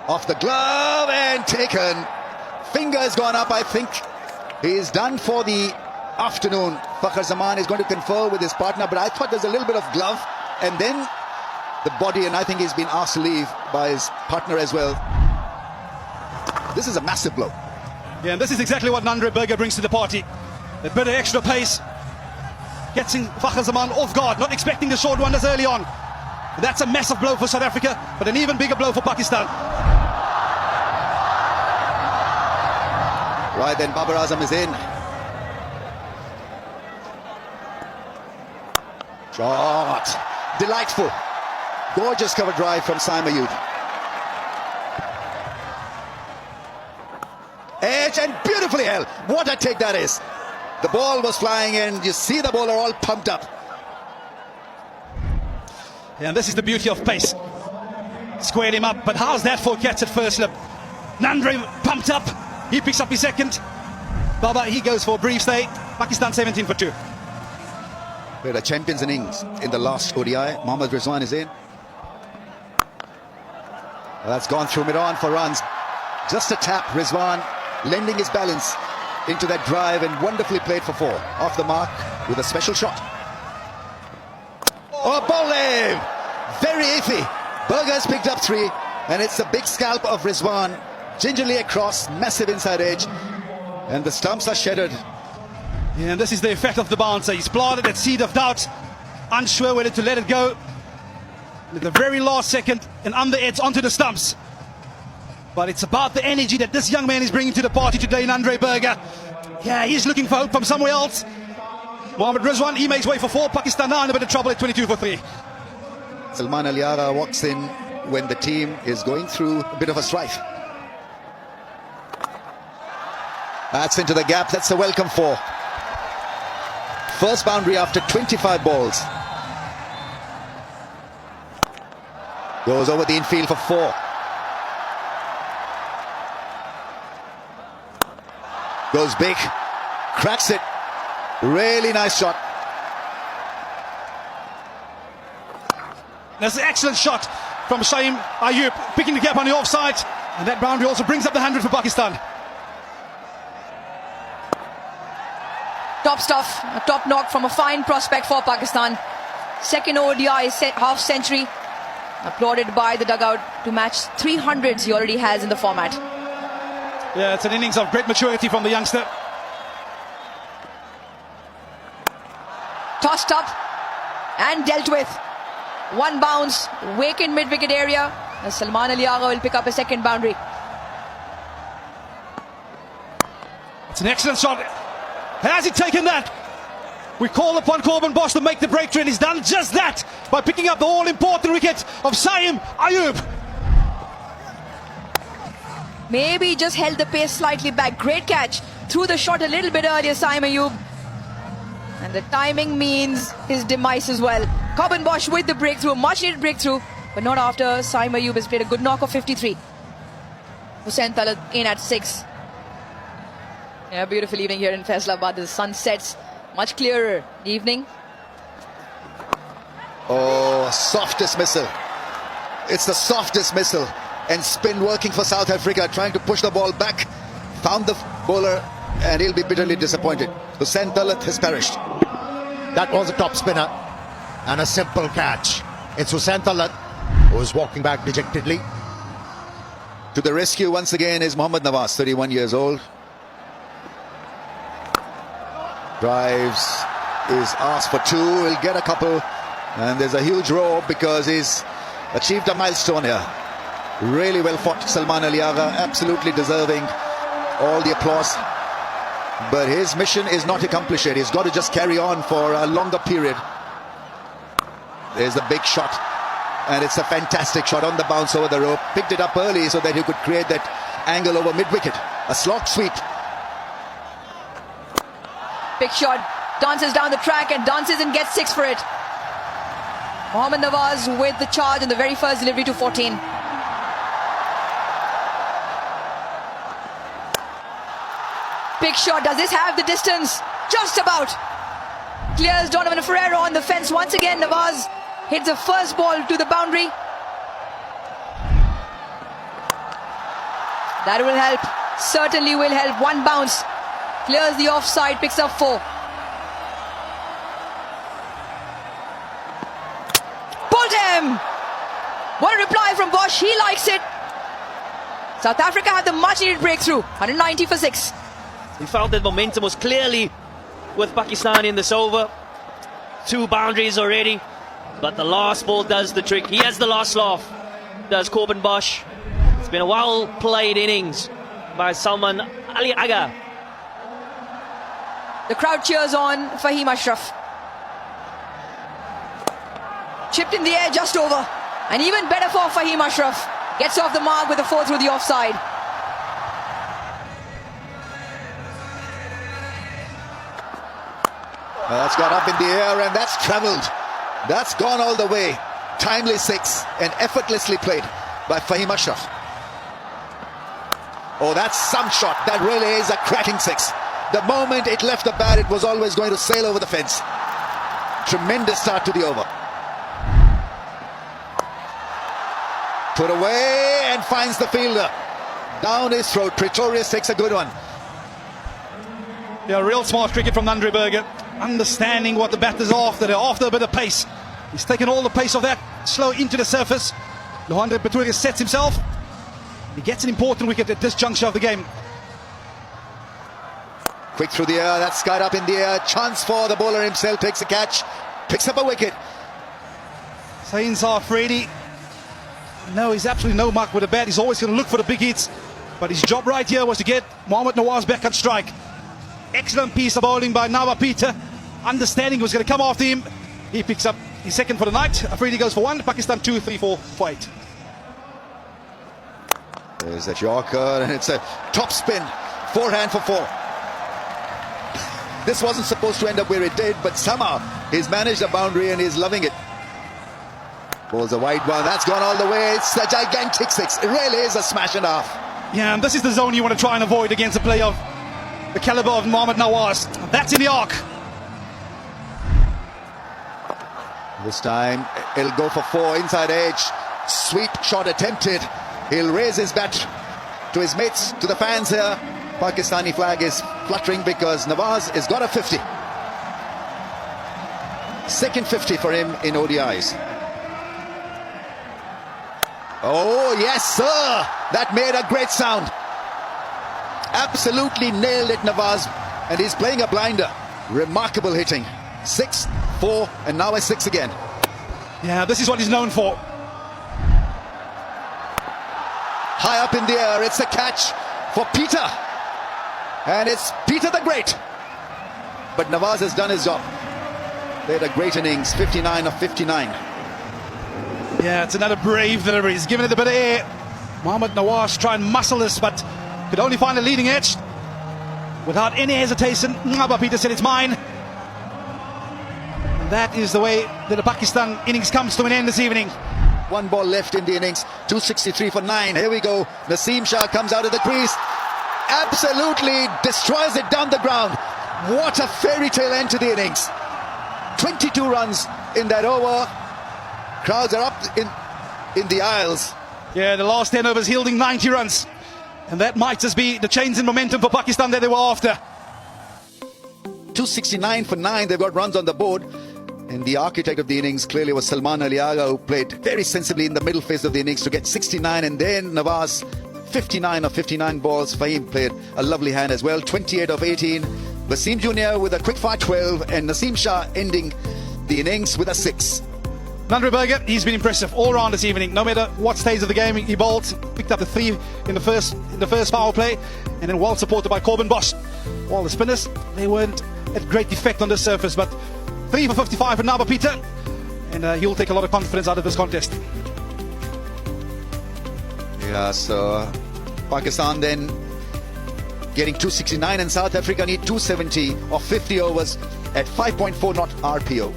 Off the glove and taken. Fingers gone up, I think. He's done for the afternoon. Fakhar Zaman is going to confer with his partner, but I thought there's a little bit of glove and then the body, and I think he's been asked to leave by his partner as well. This is a massive blow. Yeah, and this is exactly what Andre Berger brings to the party. A bit of extra pace, getting Fakhar Zaman off guard, not expecting the short wonders early on. That's a massive blow for South Africa, but an even bigger blow for Pakistan. Right then, Babar Azam is in. Shot. Delightful. Gorgeous cover drive from Saim Ayub. Edge and beautifully held. What a take that is. The ball was flying in. You see the bowler all pumped up. Yeah, and this is the beauty of pace. Squared him up, but how's that for catch at first slip? Nandre pumped up. He picks up his second. Baba, he goes for a brief stay. Pakistan 17 for 2. We had a champions innings in the last ODI. Mohammad Rizwan is in. That's gone through mid-on for runs. Just a tap. Rizwan lending his balance into that drive and wonderfully played for 4. Off the mark with a special shot. Oh, bowling! Very iffy. Berger's picked up 3, and it's a big scalp of Rizwan. Gingerly across, massive inside edge, and the stumps are shattered. Yeah, and this is the effect of the bouncer. He's planted that seed of doubt, unsure whether to let it go. At the very last second, and under edge onto the stumps. But it's about the energy that this young man is bringing to the party today in Andre Berger. Yeah, he's looking for hope from somewhere else. Mohammad Rizwan, he makes way for 4. Pakistan now in a bit of trouble at 22 for 3. Salman Aliara walks in when the team is going through a bit of a strife. That's into the gap. That's a welcome 4. First boundary after 25 balls. Goes over the infield for 4. Goes big. Cracks it. Really nice shot. That's an excellent shot from Saim Ayub, picking the gap on the offside. And that boundary also brings up the 100 for Pakistan. Top stuff, a top knock from a fine prospect for Pakistan. Second ODI half century, applauded by the dugout to match 300s he already has in the format. Yeah, it's an innings of great maturity from the youngster. Tossed up and dealt with. One bounce, vacant mid-wicket area. As Salman Aliara will pick up a second boundary. It's an excellent shot. Has he taken that? We call upon Corbin Bosch to make the breakthrough, and he's done just that by picking up the all-important wicket of Saim Ayub. Maybe just held the pace slightly back. Great catch. Threw the shot a little bit earlier, Saim Ayub. And the timing means his demise as well. Corbin Bosch with the breakthrough, much needed breakthrough, but not after Saim Ayub has played a good knock of 53. Hussain Talat in at 6. Yeah, beautiful evening here in Faisalabad. The sun sets much clearer evening. Oh, soft dismissal. It's the soft dismissal. And spin working for South Africa, trying to push the ball back. Found the bowler, and he'll be bitterly disappointed. Hussain Talat has perished. That was a top spinner and a simple catch. It's Hussain Talat who is walking back dejectedly. To the rescue once again is Mohammad Nawaz, 31 years old. Drives, is asked for 2, he'll get a couple, and there's a huge row because he's achieved a milestone here. Really well fought, Salman Aliara, absolutely deserving all the applause. But his mission is not accomplished yet. He's got to just carry on for a longer period. There's the big shot, and it's a fantastic shot on the bounce over the rope. Picked it up early so that he could create that angle over mid-wicket. A slog sweep. Big shot, dances down the track and dances and gets 6 for it. Mohammad Nawaz with the charge in the very first delivery to 14. Big shot, does this have the distance? Just about. Clears Donovan Ferreira on the fence once again. Nawaz hits the first ball to the boundary. That will help. Certainly will help. One bounce. Clears the offside. Picks up 4. Pulled him. What a reply from Bosch. He likes it. South Africa had the much needed breakthrough. 190 for 6. He felt that momentum was clearly with Pakistan in this over. 2 boundaries already. But the last ball does the trick. He has the last laugh. Does Corbin Bosch. It's been a well played innings by Salman Ali Aga. The crowd cheers on Fahim Ashraf. Chipped in the air just over. And even better for Fahim Ashraf. Gets off the mark with a 4 through the offside. That's got up in the air and that's travelled. That's gone all the way. Timely 6 and effortlessly played by Fahim Ashraf. Oh, that's some shot. That really is a cracking 6. The moment it left the bat, it was always going to sail over the fence. Tremendous start to the over. Put away and finds the fielder. Down his throat. Pretorius takes a good one. Yeah, real smart cricket from Nandriberger. Understanding what the batter's after. They're after a bit of pace. He's taken all the pace of that slow into the surface. Lohandre Pretorius sets himself. He gets an important wicket at this juncture of the game. Quick through the air. That's skied up in the air. Chance for the bowler himself. Takes a catch. Picks up a wicket. Sain Afridi. No, he's absolutely no mark with the bat. He's always going to look for the big hits. But his job right here was to get Mohammad Nawaz back on strike. Excellent piece of bowling by Nawa Peter. Understanding he was going to come after him. He picks up his second for the night. Afridi goes for 1. Pakistan 2, 3, 4, 8. There's that Yorker and it's a top spin. Forehand for 4. This wasn't supposed to end up where it did, but somehow he's managed a boundary and he's loving it. Bowls a wide one. That's gone all the way. It's a gigantic 6. It really is a smash and a half. Yeah, and this is the zone you want to try and avoid against a player of the caliber of Mohammad Nawaz. That's in the arc. This time he'll go for 4 inside edge. Sweep shot attempted. He'll raise his bat to his mates, to the fans here. Pakistani flag is fluttering because Nawaz has got a 50. Second 50 for him in ODIs. Oh yes sir, that made a great sound. Absolutely nailed it, Nawaz, and he's playing a blinder. Remarkable hitting. 6, 4 and now a 6 again. Yeah, this is what he's known for. High up in the air, it's a catch for Peter. And it's Peter the Great. But Nawaz has done his job. They had a great innings, 59 of 59. Yeah, it's another brave delivery. He's given it a bit of air. Mohammad Nawaz try and muscle this, but could only find a leading edge. Without any hesitation, Nawa Peter said it's mine. And that is the way that the Pakistan innings comes to an end this evening. 1 ball left in the innings, 263 for 9. Here we go. Naseem Shah comes out of the crease. Absolutely destroys it down the ground. What a fairy tale end to the innings. 22 runs in that over. Crowds are up in the aisles. Yeah, the last 10 overs yielding 90 runs. And that might just be the change in momentum for Pakistan that they were after. 269 for 9. They've got runs on the board. And the architect of the innings clearly was Salman Ali Aga, who played very sensibly in the middle phase of the innings to get 69. And then Nawaz, 59 of 59 balls. Fahim played a lovely hand as well. 28 of 18. Wasim Jr. with a quick fire 12. And Naseem Shah ending the innings with a 6. Nandriberger, he's been impressive all round this evening. No matter what stage of the game he bowled, picked up the 3 in the first power play, and then well supported by Corbin Bosch. While the spinners, they weren't at great effect on the surface, but 3 for 55 for Nawa Peter, and he'll take a lot of confidence out of this contest. Yeah, so Pakistan then getting 269 and South Africa need 270 or 50 overs at 5.4 knot RPO.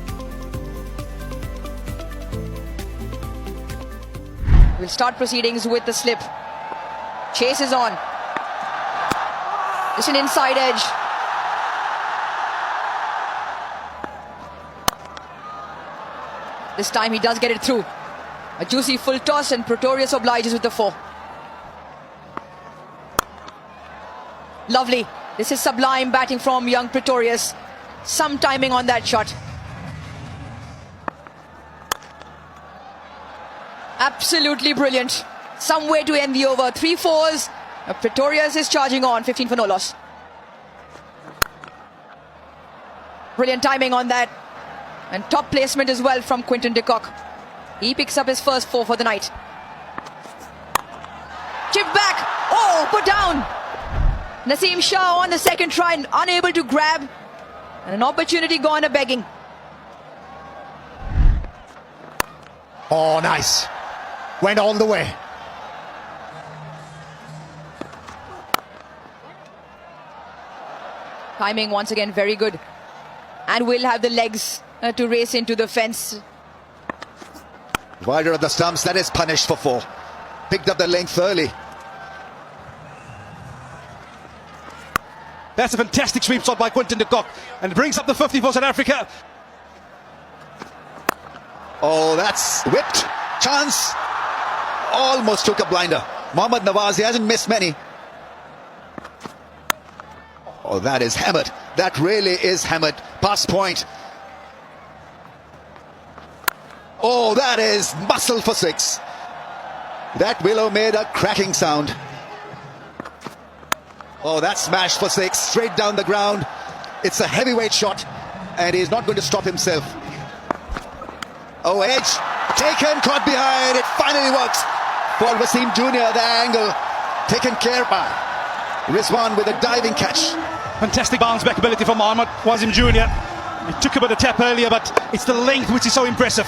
We'll start proceedings with the slip. Chase is on. Just an inside edge. This time he does get it through. A juicy full toss and Pretorius obliges with the 4. Lovely. This is sublime batting from young Pretorius. Some timing on that shot. Absolutely brilliant. Some way to end the over. 3 fours. Pretorius is charging on. 15 for no loss. Brilliant timing on that. And top placement as well from Quinton de Kock. He picks up his first 4 for the night. Chipped back. Oh, put down. Naseem Shah on the second try, unable to grab. And an opportunity gone a begging. Oh, nice. Went all the way. Timing once again very good. And will have the legs to race into the fence. Wider of the stumps, that is punished for 4. Picked up the length early. That's a fantastic sweep shot by Quinton de Kock, and brings up the 50 for South Africa. Oh, that's whipped. Chance. Almost took a blinder. Mohammad Nawaz, he hasn't missed many. Oh, that is hammered. That really is hammered. Pass point. Oh, that is muscle for 6. That willow made a cracking sound. Oh, that smash for 6. Straight down the ground. It's a heavyweight shot, and he's not going to stop himself. Oh, edge. Taken, caught behind. It finally works for Wasim Jr. The angle taken care by Rizwan with a diving catch. Fantastic bounce back ability from Mohammad Wasim Jr. He took a bit of tap earlier, but it's the length which is so impressive.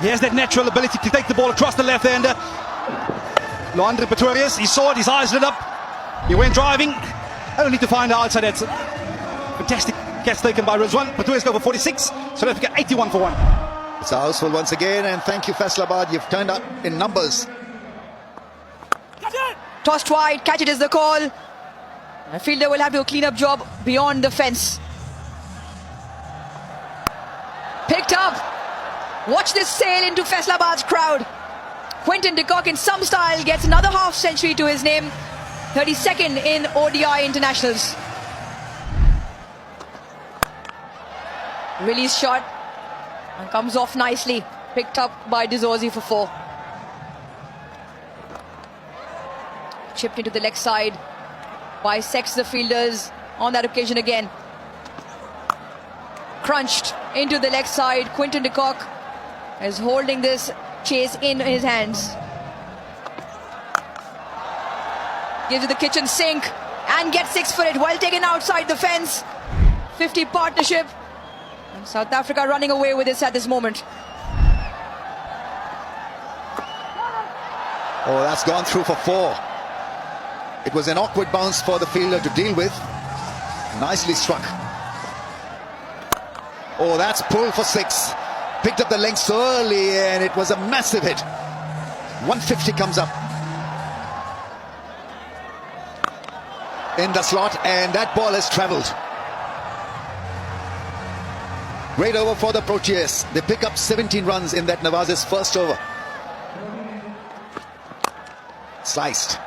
He has that natural ability to take the ball across the left-hander. Loandre Pretorius, he saw it, his eyes lit up. He went driving, only to find out outside. That's a fantastic catch taken by Rizwan. Pretorius go for 46, South Africa 81 for 1. It's a houseful once again, and thank you, Faisalabad. You've turned up in numbers. Tossed wide, catch it is the call. A fielder will have to do a clean-up job beyond the fence. Picked up. Watch this sail into Faisalabad's crowd. Quinton de Kock in some style gets another half century to his name. 32nd in ODI internationals. Release shot. And comes off nicely. Picked up by Dizorzi for 4. Chipped into the leg side. Bisects the fielders on that occasion again. Crunched into the leg side. Quinton de Kock is holding this chase in his hands. Gives it the kitchen sink and gets 6 for it. Well taken outside the fence. 50 partnership. And South Africa running away with this at this moment. Oh, that's gone through for 4. It was an awkward bounce for the fielder to deal with. Nicely struck. Oh, that's pulled for 6. Picked up the length so early, and it was a massive hit. 150 comes up in the slot, and that ball has travelled. Great over for the Proteas. They pick up 17 runs in that Nawaz's first over. Sliced.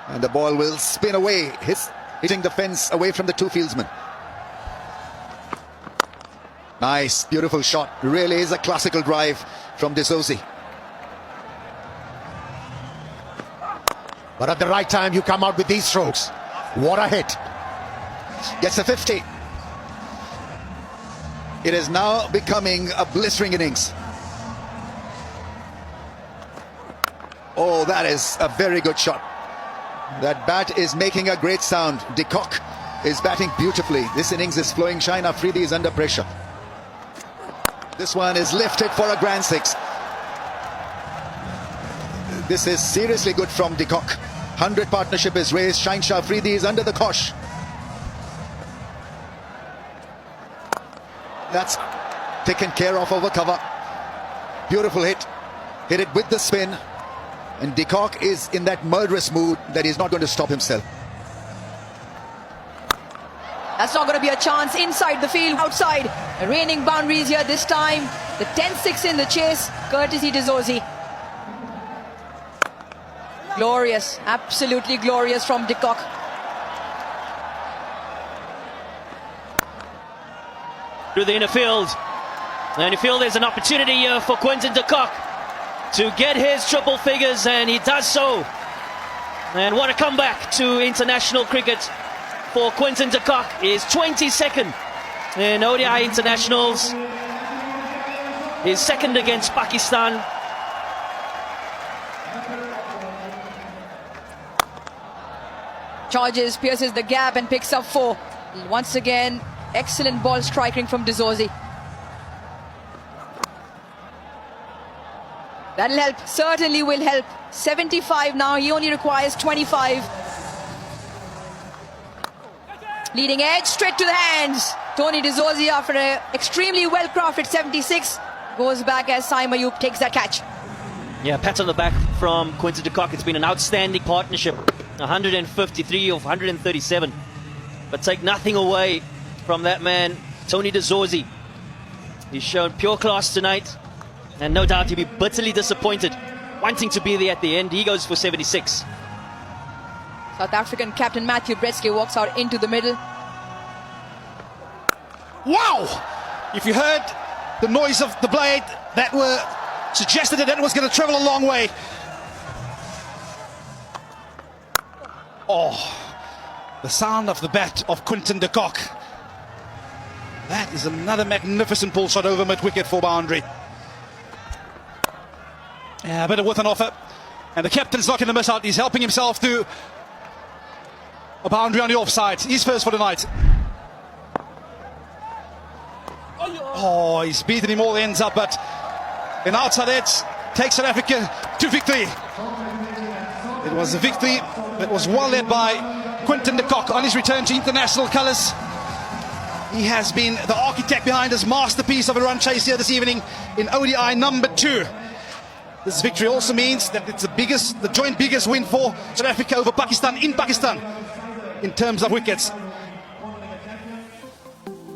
And the ball will spin away, hitting the fence away from the 2 fieldsmen. Nice, beautiful shot. Really is a classical drive from Dizorzi. But at the right time, you come out with these strokes. What a hit. Gets a 50. It is now becoming a blistering innings. Oh, that is a very good shot. That bat is making a great sound. De Kock is batting beautifully. This innings is flowing. Shine Afridi is under pressure. This one is lifted for a grand 6. This is seriously good from De Kock. 100 partnership is raised. Shine Afridi is under the cosh. That's taken care of over cover. Beautiful hit. Hit it with the spin. And De Kock is in that murderous mood that he's not going to stop himself. That's not going to be a chance inside the field. Outside, reigning boundaries here this time. The 10-6 in the chase, courtesy Dizorzi. Glorious, absolutely glorious from De Kock. through the inner field. And you feel there's an opportunity here for Quinton de Kock to get his triple figures, and he does so. And what a comeback to international cricket for Quinton de Kock. His 22nd in ODI internationals. His second against Pakistan. Charges, pierces the gap and picks up 4. Once again, excellent ball striking from De Zorzi. That'll help, certainly will help. 75 now, he only requires 25. Leading edge, straight to the hands. Tony De Zorzi, after an extremely well-crafted 76, goes back as Saim Ayub takes that catch. Yeah, pat on the back from Quinton de Kock. It's been an outstanding partnership. 153 of 137. But take nothing away from that man, Tony De Zorzi. He's shown pure class tonight. And no doubt he'll be bitterly disappointed, wanting to be there at the end. He goes for 76. South African captain Matthew Bretsky walks out into the middle. Wow! If you heard the noise of the blade, that were suggested that it was going to travel a long way. Oh, the sound of the bat of Quinton de Kock. That is another magnificent pull shot over mid-wicket for boundary. Yeah, a bit of with an offer. And the captain's not going to miss out. He's helping himself to a boundary on the offside. He's first for the night. Oh, he's beaten him all ends up, but an outside edge takes South Africa to victory. It was a victory that was well led by Quinton de Kock on his return to international colours. He has been the architect behind his masterpiece of a run chase here this evening in ODI number 2. This victory also means that it's the joint biggest win for South Africa over Pakistan in Pakistan in terms of wickets.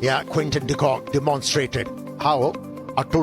Yeah, Quinton de Kock demonstrated how a total